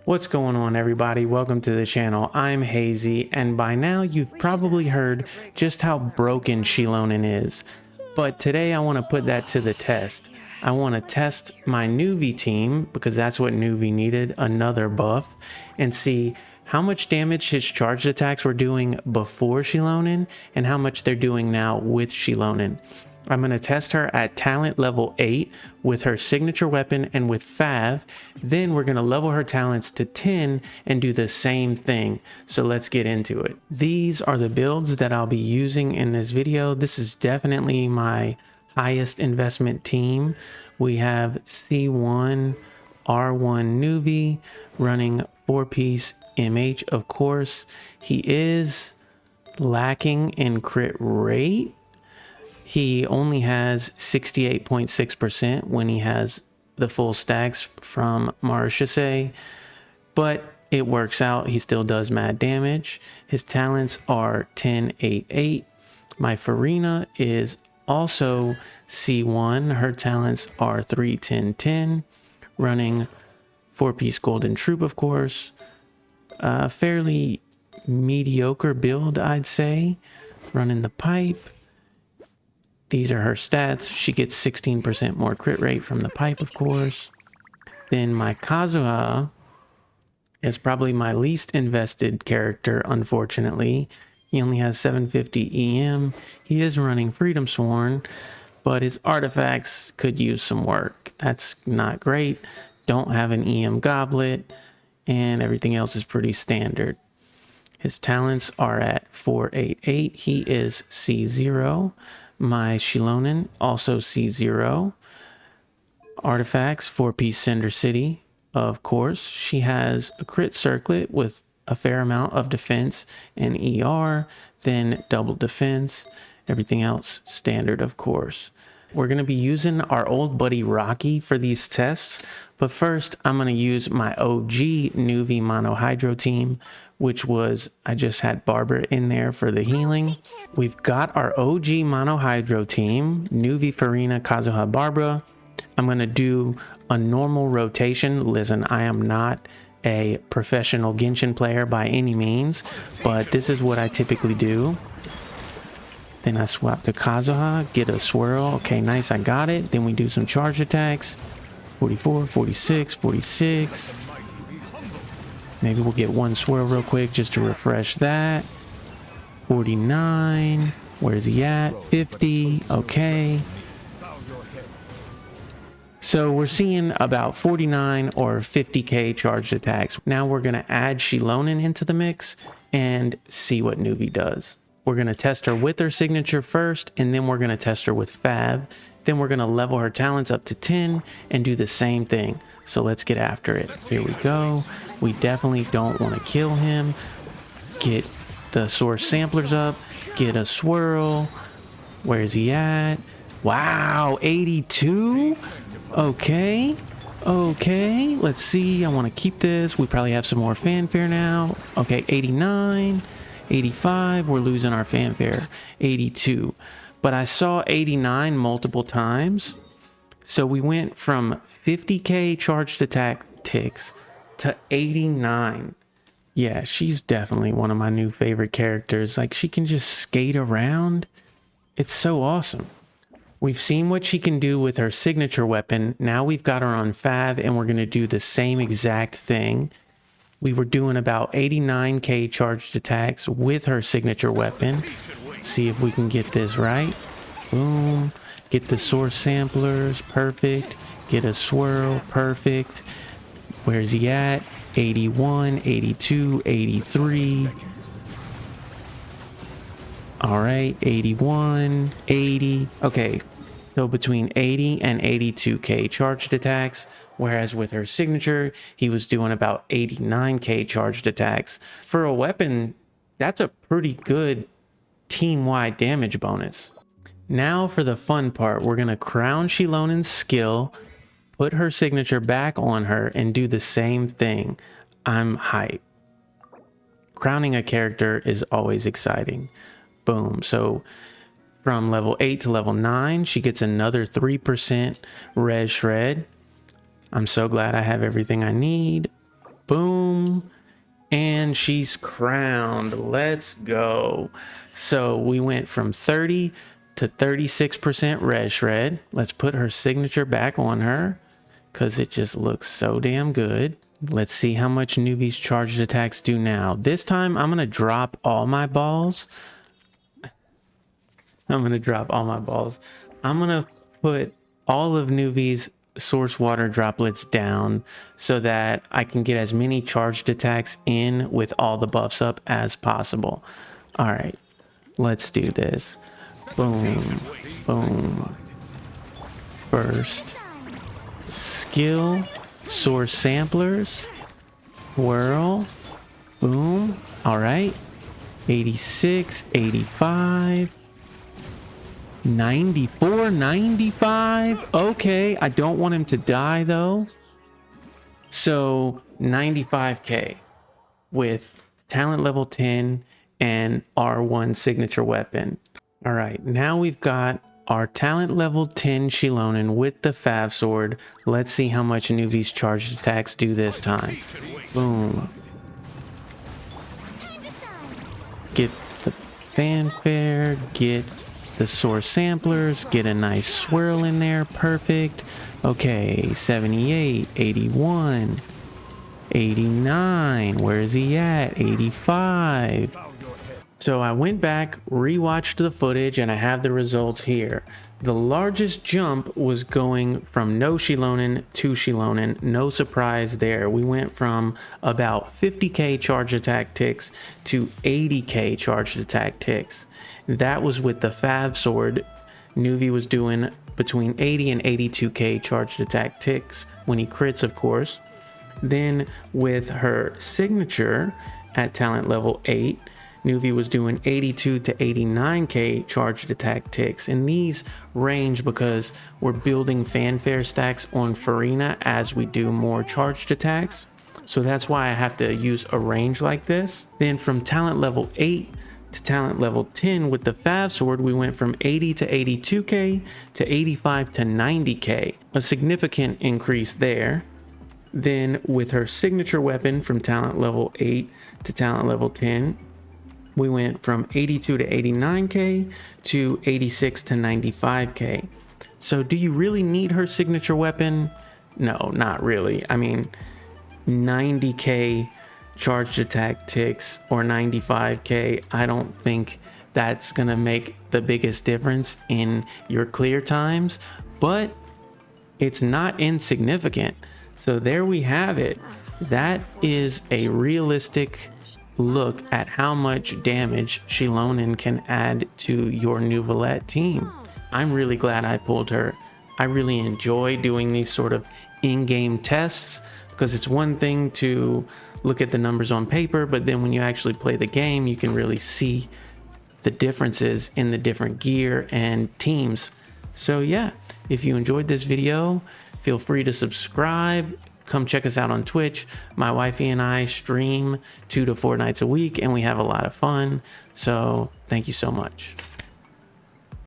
What's going on, everybody? Welcome to the channel. I'm Hazy, and by now you've probably heard just how broken Xilonen is. But today I want to put that to the test. I want to test my Neuvi team, because that's what Neuvi needed, another buff, and see how much damage his charged attacks were doing before Xilonen and how much they're doing now with Xilonen. I'm going to test her at talent level 8 with her signature weapon and with Fav. Then we're going to level her talents to 10 and do the same thing. So let's get into it. These are the builds that I'll be using in this video. This is definitely my highest investment team. We have C1, R1 Neuvi running 4-piece MH, of course. He is lacking in crit rate. He only has 68.6% when he has the full stacks from Marchese, but it works out. He still does mad damage. His talents are 10, 8, 8. My Farina is also C1. Her talents are 3, 10, 10. Running 4-piece Golden Troop, of course. Fairly mediocre build, I'd say. Running the pipe. These are her stats. She gets 16% more crit rate from the pipe, of course. Then my Kazuha is probably my least invested character, unfortunately. He only has 750 EM. He is running Freedom Sworn, but his artifacts could use some work. That's not great. Don't have an EM goblet, and everything else is pretty standard. His talents are at 488. He is C0. My Xilonen, also C0. Artifacts, 4-piece Cinder City, of course. She has a crit circlet with a fair amount of defense and ER, then double defense. Everything else standard, of course. We're going to be using our old buddy Rocky for these tests, but first I'm going to use my OG Neuvi Mono Hydro team, which was, I just had Barbara in there for the healing. We've got our OG Mono Hydro team, Neuvi, Farina, Kazuha, Barbara. I'm going to do a normal rotation. Listen, I am not a professional Genshin player by any means, but this is what I typically do. Then I swap to Kazuha, get a swirl. Okay, nice, I got it. Then we do some charge attacks. 44, 46, 46. Maybe we'll get one swirl real quick just to refresh that. 49. Where's he at? 50. Okay. So we're seeing about 49 or 50k charged attacks. Now we're going to add Xilonen into the mix and see what Neuvi does. We're going to test her with her signature first, and then we're going to test her with Fav. Then we're going to level her talents up to 10 and do the same thing. So let's get after it. Here we go. We definitely don't want to kill him. Get the source samplers up. Get a swirl. Where's he at? Wow, 82? Okay. Okay, let's see. I want to keep this. We probably have some more fanfare now. Okay, 89. 85, we're losing our fanfare. 82, but I saw 89 multiple times, so we went from 50k charged attack ticks to 89. Yeah, she's definitely one of my new favorite characters. Like, she can just skate around. It's so awesome. We've seen what she can do with her signature weapon. Now we've got her on Fav, and we're going to do the same exact thing. We were doing about 89k charged attacks with her signature weapon. Let's see if we can get this right. Boom. Get the source samplers. Perfect. Get a swirl. Perfect. Where's he at? 81, 82, 83. All right. 81, 80. Okay. So between 80 and 82k charged attacks. Whereas with her signature, he was doing about 89k charged attacks. For a weapon, that's a pretty good team-wide damage bonus. Now for the fun part, we're going to crown Xilonen's skill, put her signature back on her, and do the same thing. I'm hype. Crowning a character is always exciting. Boom. So from level 8 to level 9, she gets another 3% res shred. I'm so glad I have everything I need. Boom. And she's crowned. Let's go. So we went from 30 to 36% red shred. Let's put her signature back on her because it just looks so damn good. Let's see how much Neuvi's charged attacks do now. This time I'm going to drop all my balls. I'm going to put all of Neuvi's source water droplets down so that I can get as many charged attacks in with all the buffs up as possible. All right, let's do this. Boom, boom. First skill, source samplers, whirl, boom. All right, 86, 85. 94, 95. Okay, I don't want him to die though. So 95k with talent level 10 and R1 signature weapon. All right, now we've got our talent level 10 Xilonen with the Fav sword. Let's see how much Neuvi's charged attacks do this time. Boom. Get the fanfare, get the source samplers, get a nice swirl in there. Perfect. Okay, 78, 81, 89. Where is he at? 85. So I went back, rewatched the footage, and I have the results here. The largest jump was going from no Xilonen to Xilonen. No surprise there. We went from about 50k charge attack ticks to 80k charged attack ticks. That was with the Fav sword. Neuvi was doing between 80 and 82k charged attack ticks when he crits, of course. Then with her signature at talent level 8, Neuvi was doing 82 to 89k charged attack ticks. And these range because we're building fanfare stacks on Farina as we do more charged attacks. So that's why I have to use a range like this. Then from talent level 8 to talent level 10 with the Fav sword, we went from 80 to 82k to 85 to 90k, a significant increase there. Then with her signature weapon from talent level 8 to talent level 10, we went from 82 to 89k to 86 to 95k. So do you really need her signature weapon? No, not really. I mean, 90k charged attack ticks or 95k, I don't think that's gonna make the biggest difference in your clear times, but it's not insignificant. So there we have it. That is a realistic look at how much damage Xilonen can add to your Neuvillette team. I'm really glad I pulled her. I really enjoy doing these sort of in-game tests because it's one thing to look at the numbers on paper, but then when you actually play the game, you can really see the differences in the different gear and teams. So yeah, if you enjoyed this video, feel free to subscribe. Come check us out on Twitch. My wifey and I stream 2 to 4 nights a week and we have a lot of fun. So thank you so much.